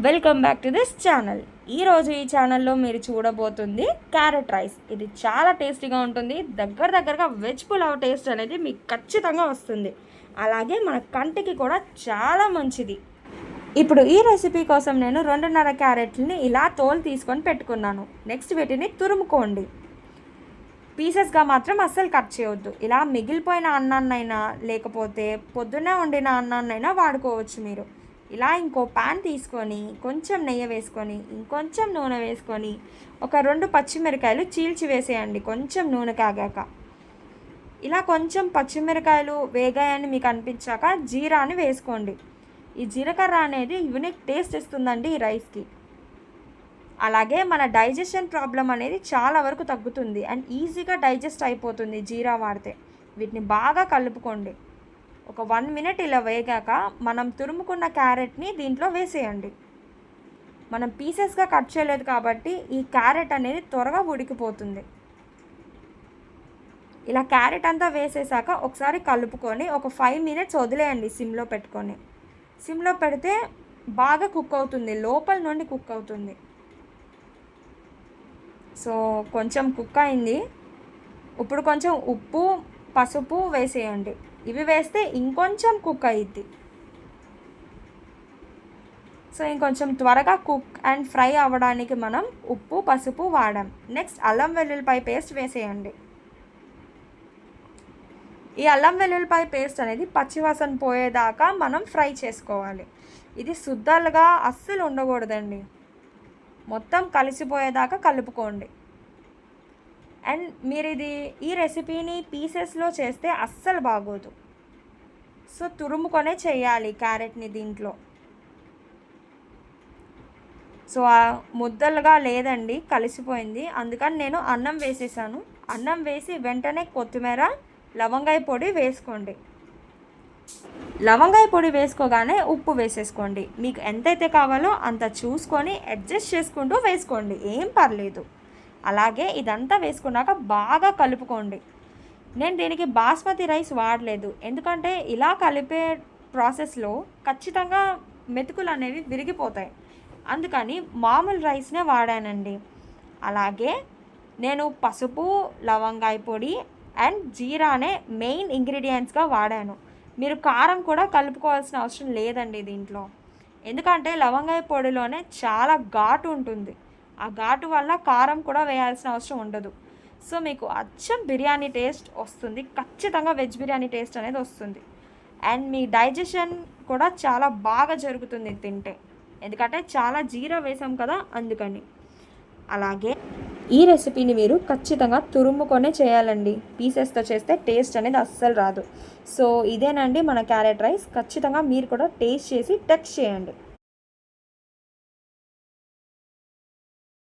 Welcome back to this channel. ఈరోజు ఈ ఛానల్లో మీరు చూడబోతుంది క్యారెట్ రైస్. ఇది చాలా టేస్టీగా ఉంటుంది. దగ్గరగా వెజ్ పులావ్ టేస్ట్ అనేది మీకు ఖచ్చితంగా వస్తుంది. అలాగే మన కంటికి కూడా చాలా మంచిది. ఇప్పుడు ఈ రెసిపీ కోసం నేను 2.5 క్యారెట్లని ఇలా తోలు తీసుకొని పెట్టుకున్నాను. నెక్స్ట్ వీటిని తురుముకోండి. పీసెస్గా మాత్రం అస్సలు కట్ చేయవద్దు. ఇలా మిగిలిపోయిన అన్నాన్నైనా లేకపోతే పొద్దున్నే వండిన అన్నాన్నైనా వాడుకోవచ్చు మీరు. ఇలా ఇంకో ప్యాన్ తీసుకొని కొంచెం నెయ్యి వేసుకొని ఇంకొంచెం నూనె వేసుకొని ఒక 2 పచ్చిమిరకాయలు చీల్చి వేసేయండి. కొంచెం నూనె కాగాక ఇలా కొంచెం పచ్చిమిరకాయలు వేగాయని మీకు అనిపించాక జీరాని వేసుకోండి. ఈ జీలకర్ర అనేది యూనిక్ టేస్ట్ ఇస్తుందండి ఈ రైస్కి. అలాగే మన డైజెషన్ ప్రాబ్లం అనేది చాలా వరకు తగ్గుతుంది అండ్ ఈజీగా డైజెస్ట్ అయిపోతుంది జీరా వాడితే. వీటిని బాగా కలుపుకోండి. ఒక 1 మినిట్ ఇలా వేగాక మనం తురుముకున్న క్యారెట్ని దీంట్లో వేసేయండి. మనం పీసెస్గా కట్ చేయలేదు కాబట్టి ఈ క్యారెట్ అనేది త్వరగా ఉడికిపోతుంది. ఇలా క్యారెట్ అంతా వేసేసాక ఒకసారి కలుపుకొని ఒక 5 మినిట్స్ వదిలేయండి సిమ్లో పెట్టుకొని. సిమ్లో పెడితే బాగా కుక్ అవుతుంది, లోపల నుండి కుక్ అవుతుంది. సో కొంచెం కుక్ అయింది. ఇప్పుడు కొంచెం ఉప్పు పసుపు వేసేయండి. ఇవి వేస్తే ఇంకొంచెం కుక్ అయ్యిద్ది. సో ఇంకొంచెం త్వరగా కుక్ అండ్ ఫ్రై అవ్వడానికి మనం ఉప్పు పసుపు వాడాం. నెక్స్ట్ అల్లం వెల్లుల్లిపాయ పేస్ట్ వేసేయండి. ఈ అల్లం వెల్లుల్లిపాయ పేస్ట్ అనేది పచ్చివాసన పోయేదాకా మనం ఫ్రై చేసుకోవాలి. ఇది శుద్ధాలుగా అస్సలు ఉండకూడదండి. మొత్తం కలిసిపోయేదాకా కలుపుకోండి. అండ్ మీరు ఈ రెసిపీని పీసెస్లో చేస్తే అస్సలు బాగోదు. సో తురుముకొనే చేయాలి క్యారెట్ని దీంట్లో. సో ముద్దలుగా లేదండి, కలిసిపోయింది. అందుకని నేను అన్నం వేసేసాను. అన్నం వేసి వెంటనే కొత్తిమీర లవంగాయ పొడి వేసుకోండి. లవంగాయ పొడి వేసుకోగానే ఉప్పు వేసేసుకోండి. మీకు ఎంతైతే కావాలో అంత చూసుకొని అడ్జస్ట్ చేసుకుంటూ వేసుకోండి, ఏం పర్లేదు. అలాగే ఇదంతా వేసుకున్నాక బాగా కలుపుకోండి. నేను దీనికి బాస్మతి రైస్ వాడలేదు, ఎందుకంటే ఇలా కలిపే ప్రాసెస్లో ఖచ్చితంగా మెతుకులు అనేవి విరిగిపోతాయి. అందుకని మామూలు రైస్నే వాడానండి. అలాగే నేను పసుపు లవంగాయ పొడి అండ్ జీరానే మెయిన్ ఇంగ్రీడియంట్స్గా వాడాను. మీరు కారం కూడా కలుపుకోవాల్సిన అవసరం లేదండి దీంట్లో, ఎందుకంటే లవంగాయ పొడిలోనే చాలా ఘాటు ఉంటుంది. ఆ ఘాటు వల్ల కారం కూడా వేయాల్సిన అవసరం ఉండదు. సో మీకు అచ్చం బిర్యానీ టేస్ట్ వస్తుంది. ఖచ్చితంగా వెజ్ బిర్యానీ టేస్ట్ అనేది వస్తుంది. అండ్ మీ డైజెషన్ కూడా చాలా బాగా జరుగుతుంది తింటే, ఎందుకంటే చాలా జీరా వేసాం కదా అందుకని. అలాగే ఈ రెసిపీని మీరు ఖచ్చితంగా తురుముకొనే చేయాలండి. పీసెస్తో చేస్తే టేస్ట్ అనేది అస్సలు రాదు. సో ఇదేనండి మన క్యారెట్ రైస్. ఖచ్చితంగా మీరు కూడా టేస్ట్ చేసి టెక్స్ట్ చేయండి.